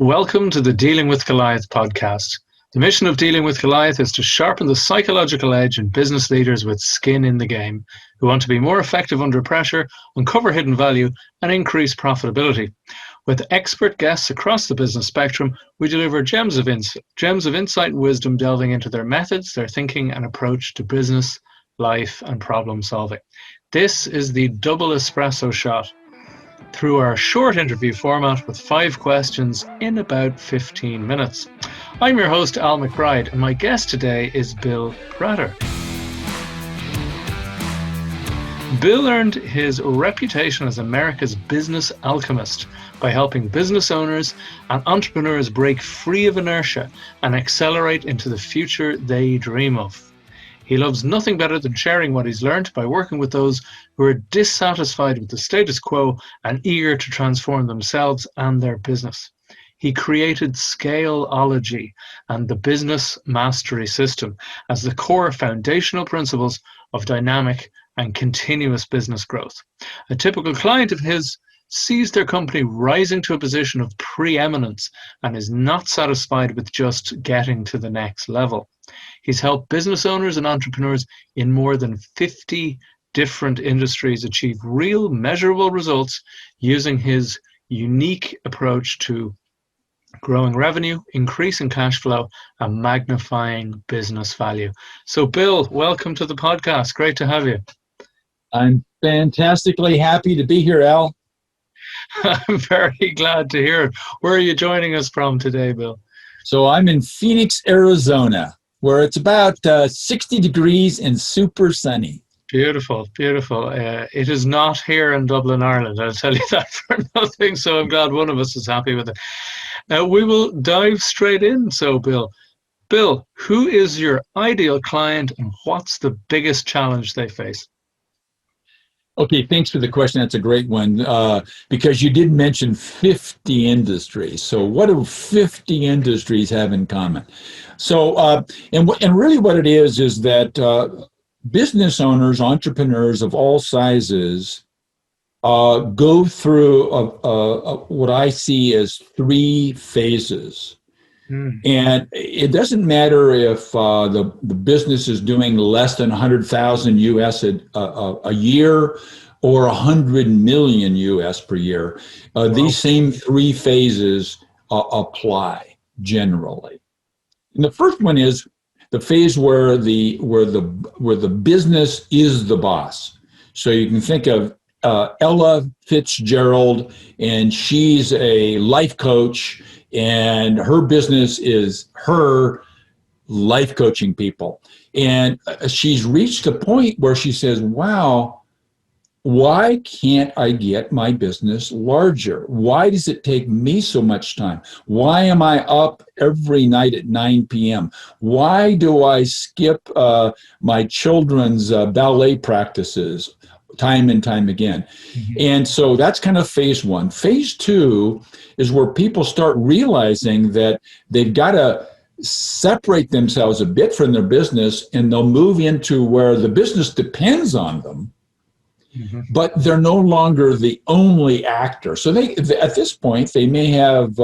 Welcome to the Dealing with Goliath podcast. The mission of Dealing with Goliath is to sharpen the psychological edge in business leaders with skin in the game, who want to be more effective under pressure, uncover hidden value, and increase profitability. With expert guests across the business spectrum, we deliver gems of insight and wisdom, delving into their methods, their thinking, and approach to business, life, and problem solving. This is the double espresso shot, through our short interview format with 5 questions in about 15 minutes. I'm your host, Al McBride, and my guest today is Bill Prater. Bill earned his reputation as America's business alchemist by helping business owners and entrepreneurs break free of inertia and accelerate into the future they dream of. He loves nothing better than sharing what he's learned by working with those who are dissatisfied with the status quo and eager to transform themselves and their business. He created Scaleology and the Business Mastery System as the core foundational principles of dynamic and continuous business growth. A typical client of his sees their company rising to a position of pre-eminence and is not satisfied with just getting to the next level. He's helped business owners and entrepreneurs in more than 50 different industries achieve real measurable results using his unique approach to growing revenue, increasing cash flow, and magnifying business value. So Bill, welcome to the podcast. Great to have you. I'm fantastically happy to be here, Al. I'm very glad to hear it. Where are you joining us from today, Bill? So I'm in Phoenix, Arizona, where it's about 60 degrees and super sunny. Beautiful, beautiful. It is not here in Dublin, Ireland. I'll tell you that for nothing. So I'm glad one of us is happy with it. Now we will dive straight in. So Bill, who is your ideal client and what's the biggest challenge they face? Okay, thanks for the question. That's a great one because you did mention 50 industries. So what do 50 industries have in common? So, and really what it is that business owners, entrepreneurs of all sizes go through what I see as 3 phases. And it doesn't matter if the business is doing less than 100,000 US a year or 100 million US per year. Wow. These same 3 phases apply generally. And the first one is the phase where the business is the boss. So you can think of Ella Fitzgerald, and she's a life coach, and her business is her life coaching people. And she's reached a point where she says, wow, why can't I get my business larger? Why does it take me so much time? Why am I up every night at 9 p.m.? Why do I skip my children's ballet practices time and time again? Mm-hmm. And so that's kind of phase 1. Phase 2 is where people start realizing that they've got to separate themselves a bit from their business, and they'll move into where the business depends on them, mm-hmm. but they're no longer the only actor. So they at this point, they may have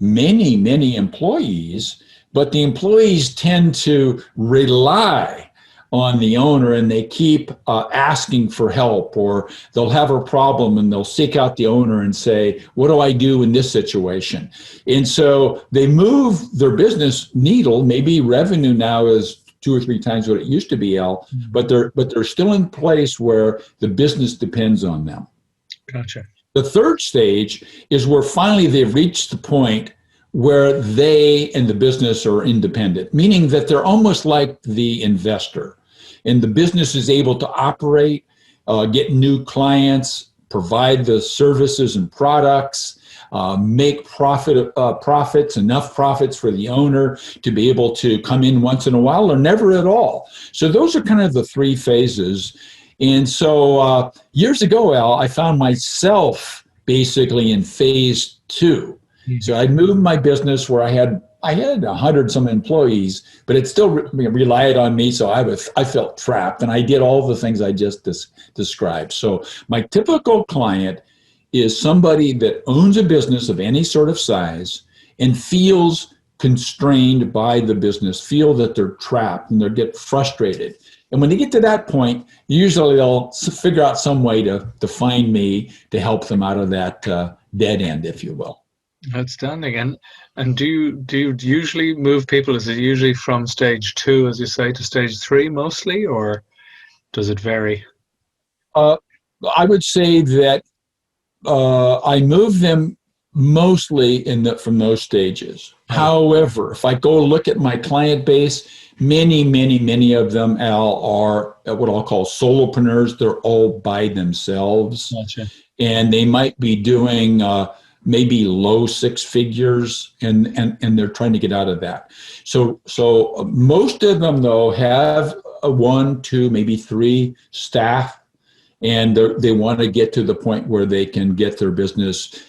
many employees, but the employees tend to rely on the owner, and they keep asking for help, or they'll have a problem and they'll seek out the owner and say, what do I do in this situation? And so they move their business needle. Maybe revenue now is 2 or 3 times what it used to be, Al, mm-hmm. but they're still in place where the business depends on them. Gotcha. The third stage is where finally they've reached the point where they and the business are independent, meaning that they're almost like the investor. And the business is able to operate, get new clients, provide the services and products, make profits, enough profits for the owner to be able to come in once in a while or never at all. So those are kind of the 3 phases. And so years ago, Al, I found myself basically in phase 2. Mm-hmm. So I'd moved my business where I had 100 some employees, but it still relied on me. So I felt trapped, and I did all the things I just described. So my typical client is somebody that owns a business of any sort of size, and feels constrained by the business, feel that they're trapped and they get frustrated. And when they get to that point, usually they'll figure out some way to find me to help them out of that dead end, if you will. Outstanding. And do you usually move people? Is it usually from stage 2, as you say, to stage 3 mostly, or does it vary? I would say that I move them mostly from those stages. Oh. However, if I go look at my client base, many of them, Al, are what I'll call solopreneurs. They're all by themselves. Gotcha. And they might be doing maybe low 6 figures, and they're trying to get out of that. So most of them, though, have a 1, 2, maybe 3 staff, and they want to get to the point where they can get their business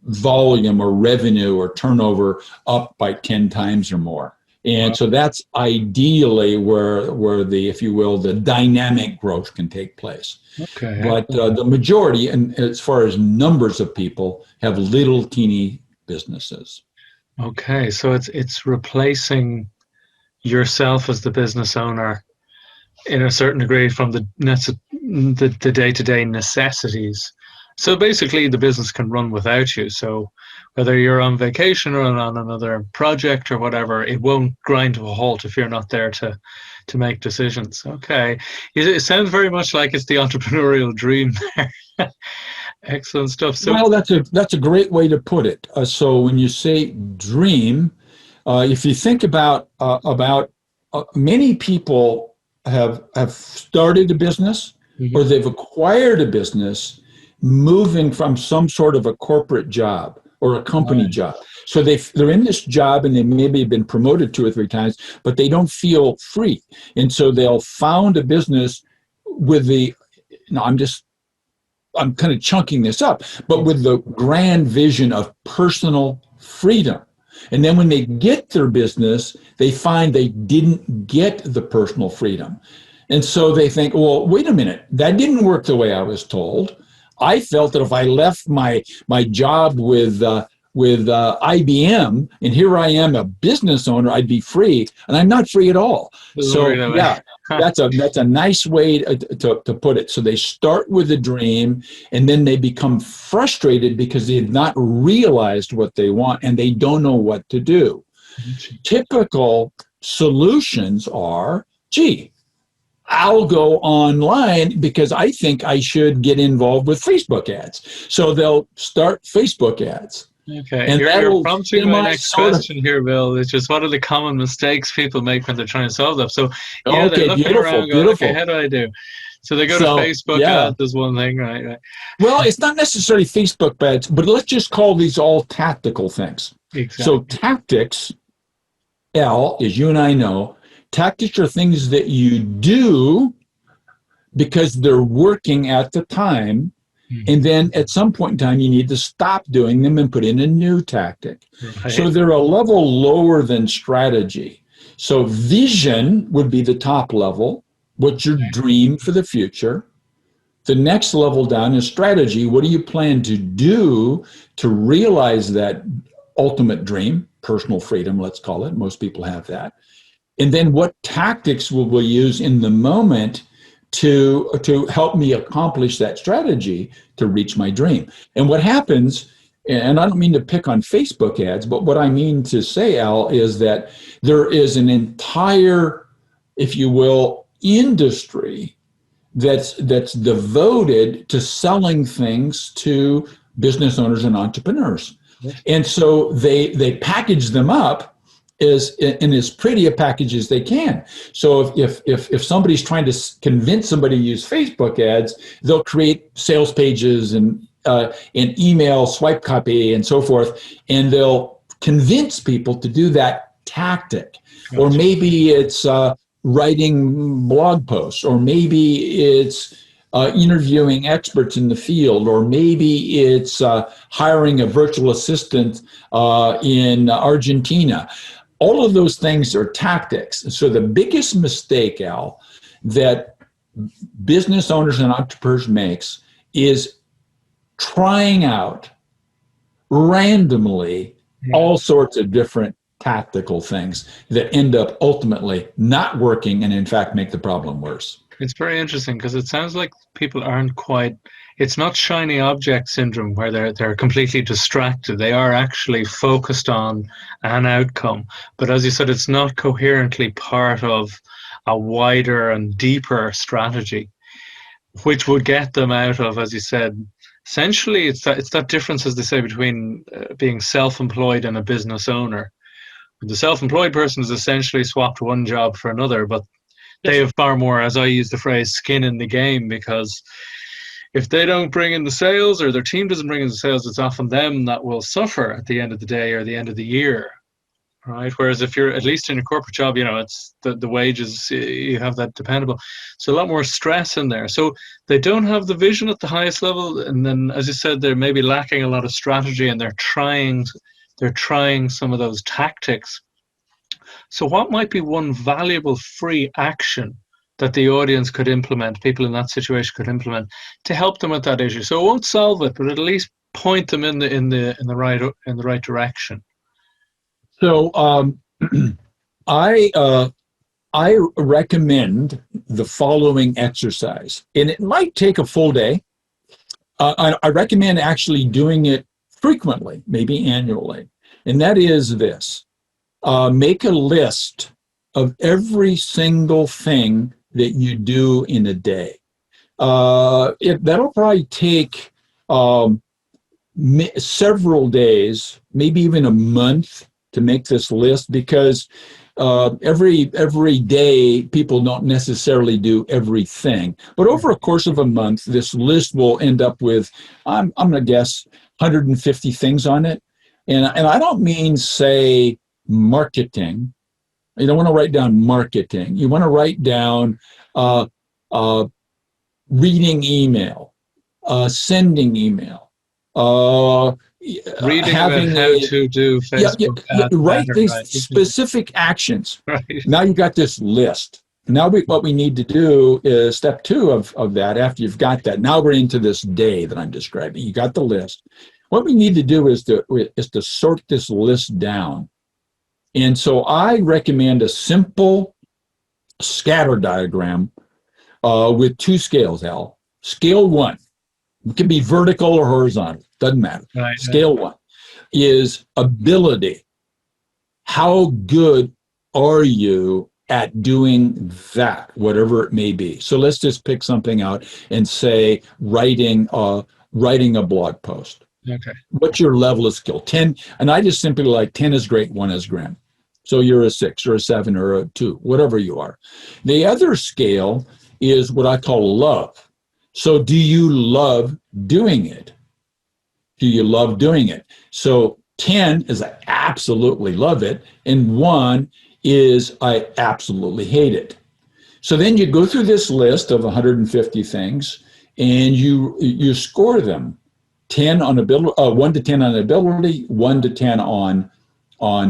volume or revenue or turnover up by 10 times or more. And so that's ideally where the, if you will, the dynamic growth can take place. Okay. But the majority, and as far as numbers of people, have little teeny businesses. Okay, so it's replacing yourself as the business owner in a certain degree from the day-to-day necessities. So basically the business can run without you. So whether you're on vacation or on another project or whatever, it won't grind to a halt if you're not there to make decisions. Okay. It sounds very much like it's the entrepreneurial dream there. Excellent stuff. So, well, that's a great way to put it. So when you say dream, if you think about many people have started a business, or they've acquired a business moving from some sort of a corporate job or a company job. So they're in this job and they maybe have been promoted 2 or 3 times, but they don't feel free. And so they'll found a business with I'm kind of chunking this up, but with the grand vision of personal freedom. And then when they get their business, they find they didn't get the personal freedom. And so they think, well, wait a minute, that didn't work the way I was told. I felt that if I left my job with IBM and here I am a business owner, I'd be free, and I'm not free at all. So yeah, that's a nice way to put it. So they start with a dream, and then they become frustrated because they've not realized what they want and they don't know what to do. Typical solutions are, gee, I'll go online because I think I should get involved with Facebook ads. So they'll start Facebook ads. Okay, and you're prompting my next question here, Bill. It's just, what are the common mistakes people make when they're trying to solve them? So yeah, they're looking around going, okay, how do I do? So they go to Facebook ads is one thing, right? Well, it's not necessarily Facebook ads, but let's just call these all tactical things. Exactly. So tactics, Al, as you and I know, tactics are things that you do because they're working at the time, and then at some point in time, you need to stop doing them and put in a new tactic. Right. So they're a level lower than strategy. So vision would be the top level. What's your dream for the future? The next level down is strategy. What do you plan to do to realize that ultimate dream, personal freedom, let's call it. Most people have that. And then what tactics will we use in the moment to help me accomplish that strategy to reach my dream? And what happens, and I don't mean to pick on Facebook ads, but what I mean to say, Al, is that there is an entire, if you will, industry that's devoted to selling things to business owners and entrepreneurs. And so they package them up in as pretty a package as they can. So if somebody's trying to convince somebody to use Facebook ads, they'll create sales pages and email swipe copy and so forth, and they'll convince people to do that tactic. Gotcha. Or maybe it's writing blog posts, or maybe it's interviewing experts in the field, or maybe it's hiring a virtual assistant in Argentina. All of those things are tactics. So the biggest mistake, Al, that business owners and entrepreneurs makes is trying out randomly Yeah. all sorts of different tactical things that end up ultimately not working and in fact make the problem worse. It's very interesting because it sounds like people aren't quite. It's not shiny object syndrome where they're completely distracted. They are actually focused on an outcome, but as you said, it's not coherently part of a wider and deeper strategy, which would get them out of, as you said, essentially it's that difference, as they say, between being self-employed and a business owner. The self-employed person has essentially swapped one job for another, but they Yes. have far more, as I use the phrase, skin in the game, because if they don't bring in the sales or their team doesn't bring in the sales, it's often them that will suffer at the end of the day or the end of the year. Right. Whereas if you're at least in a corporate job, it's the wages, you have that dependable. So a lot more stress in there. So they don't have the vision at the highest level. And then, as you said, they're maybe lacking a lot of strategy and they're trying some of those tactics. So what might be one valuable free action that the audience could implement, people in that situation could implement to help them with that issue? So it won't solve it, but at least point them in the right direction. So I I recommend the following exercise, and it might take a full day. I recommend actually doing it frequently, maybe annually, and that is this: make a list of every single thing that you do in a day. That'll probably take several days, maybe even a month to make this list, because every day people don't necessarily do everything. But over a course of a month, this list will end up with, I'm going to guess, 150 things on it. And I don't mean, say, marketing. You don't want to write down marketing. You want to write down uh, uh, reading email, sending email, uh, Reading about having how a to do Facebook ads write better, these right? specific actions. Right. Now you got this list. Now what we need to do is step two of that. After you've got that, now we're into this day that I'm describing. You got the list. What we need to do is to sort this list down. And so I recommend a simple scatter diagram with two scales, Al. Scale one, it can be vertical or horizontal, doesn't matter. Right. Scale one is ability. How good are you at doing that, whatever it may be? So let's just pick something out and say writing a blog post. Okay. What's your level of skill? 10, and I just simply like 10 is great, 1 is grand. So you're a 6 or a 7 or a 2, whatever you are. The other scale is what I call love. So do you love doing it? Do you love doing it? So 10 is I absolutely love it, and 1 is I absolutely hate it. So then you go through this list of 150 things and you score them. 10 on ability, 1 to 10 on ability, 1 to 10 on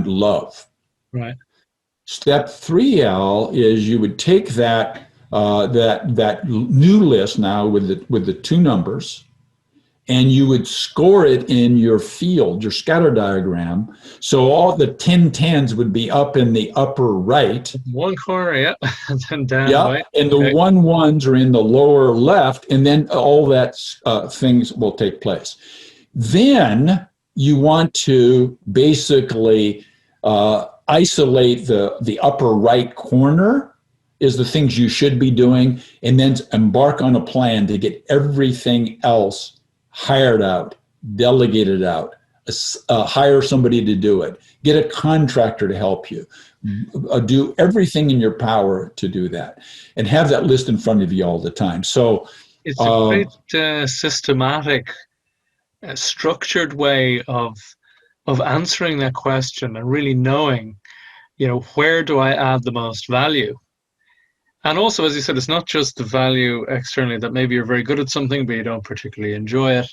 love. Right. Step 3, Al, is you would take that new list now with the two numbers, and you would score it in your field, your scatter diagram. So all the 10 tens would be up in the upper right. One corner, yeah, and then down, Yeah, right? and the Okay. 1 ones are in the lower left, and then all that things will take place. Then you want to basically isolate the upper right corner is the things you should be doing, and then embark on a plan to get everything else hired out, delegated out, hire somebody to do it, get a contractor to help you, do everything in your power to do that, and have that list in front of you all the time. So It's a great systematic, structured way of answering that question and really knowing, where do I add the most value? And also, as you said, it's not just the value externally that maybe you're very good at something, but you don't particularly enjoy it.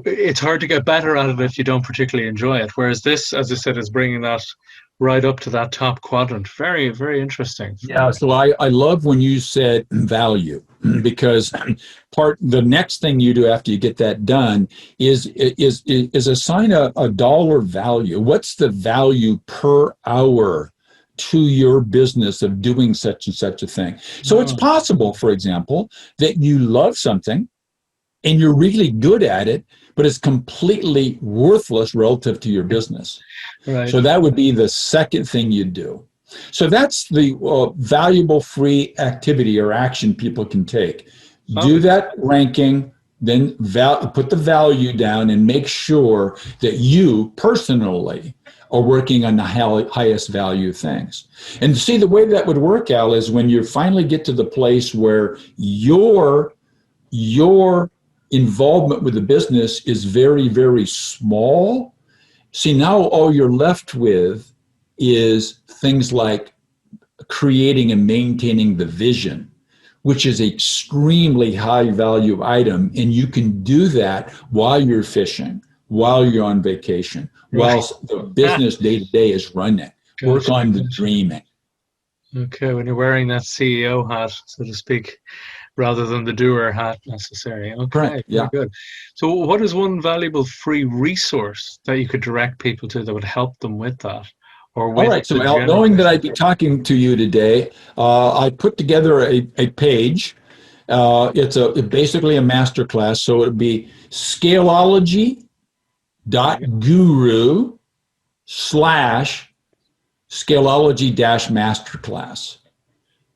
it's hard to get better at it if you don't particularly enjoy it. Whereas this, as I said, is bringing that right up to that top quadrant. Very, very interesting. Yeah, so I love when you said value because the next thing you do after you get that done is assign a dollar value. What's the value per hour to your business of doing such and such a thing? So it's Oh, possible, for example, that you love something and you're really good at it, but it's completely worthless relative to your business. right. So that would be the second thing you'd do. So that's the valuable free activity or action people can take. Do Fabulous. that ranking, then put the value down and make sure that you personally are working on the highest value things. And see, the way that would work, Al, is when you finally get to the place where your involvement with the business is very, very small. See, now all you're left with is things like creating and maintaining the vision, which is an extremely high value item. And you can do that while you're fishing, while you're on vacation, Right. while the business day to day is running. Work Gotcha, on the gotcha. dreaming. Okay, when you're wearing that CEO hat, so to speak, rather than the doer hat necessarily. Correct. Okay, very Yeah. good. So, what is one valuable free resource that you could direct people to that would help them with that, or All with right. So, the Al, general? knowing that I'd be talking to you today, I put together a page. It's basically a master class. So it would be scaleology.guru slash scaleology dash masterclass.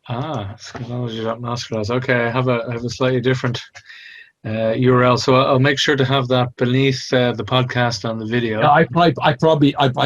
Scaleology.masterclass. Okay, I have a slightly different URL, so I'll make sure to have that beneath the podcast on the Yeah, video. I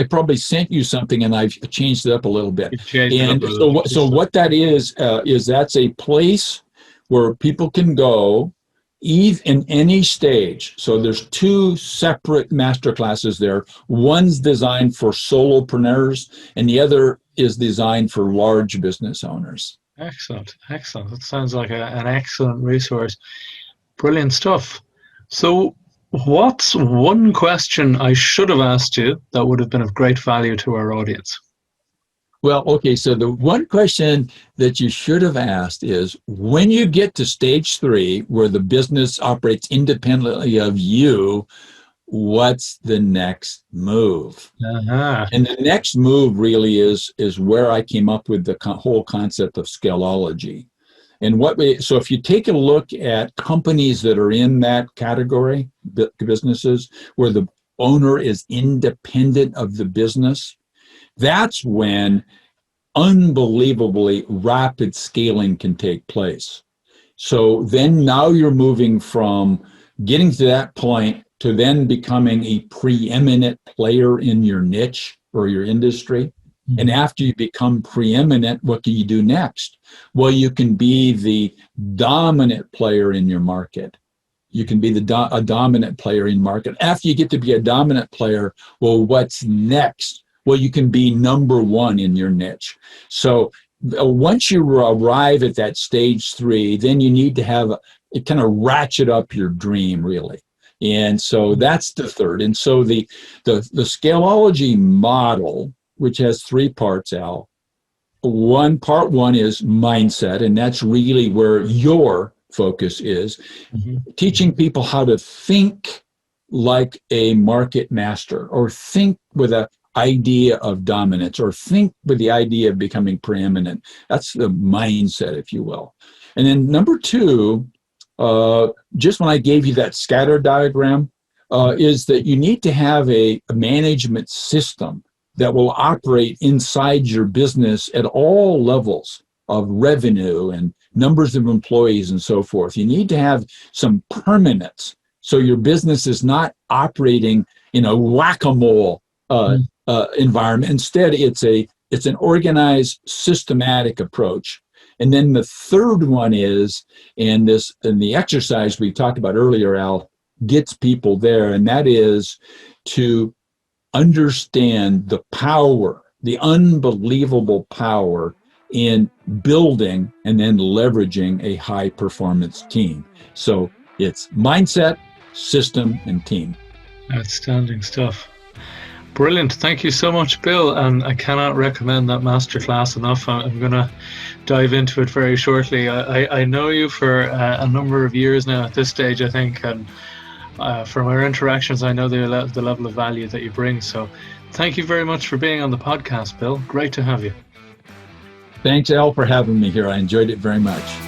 probably sent you something and I've changed it up a little bit. You've changed it up And a little so bit. what that is that's a place where people can go in any stage. So there's two separate master classes there. One's designed for solopreneurs and the other is designed for large business owners. Excellent, excellent. That sounds like an excellent resource. Brilliant stuff. So, what's one question I should have asked you that would have been of great value to our audience? Well, okay, so the one question that you should have asked is when you get to stage 3, where the business operates independently of you, what's the next move? Uh-huh. And the next move really is where I came up with the whole concept of scaleology. And so if you take a look at companies that are in that category, businesses where the owner is independent of the business, that's when unbelievably rapid scaling can take place. So then now you're moving from getting to that point to then becoming a preeminent player in your niche or your industry. And after you become preeminent, what can you do next? Well, you can be the dominant player in your market. You can be a dominant player in market. After you get to be a dominant player, well, what's next? Well, you can be number one in your niche. So once you arrive at that stage 3, then you need to have it kind of ratchet up your dream, really. And so that's the third. And so the Scaleology model, which has 3 parts, Al. Part one is mindset, and that's really where your focus is. Teaching people how to think like a market master, or think with an idea of dominance, or think with the idea of becoming preeminent. That's the mindset, if you will. And then number 2, just when I gave you that scatter diagram, is that you need to have a management system that will operate inside your business at all levels of revenue and numbers of employees and so forth. You need to have some permanence, so your business is not operating in a whack-a-mole environment. Instead, it's an organized, systematic approach. And then the third one is, and the exercise we talked about earlier, Al, gets people there, and that is to understand the power, the unbelievable power in building and then leveraging a high performance team. So it's mindset, system, and team. Outstanding stuff. Brilliant. Thank you so much, Bill. And I cannot recommend that masterclass enough. I'm going to dive into it very shortly. I know you for a number of years now at this stage, I think. And from our interactions, I know the level of value that you bring. So thank you very much for being on the podcast, Bill. Great to have you. Thanks, Al, for having me here. I enjoyed it very much.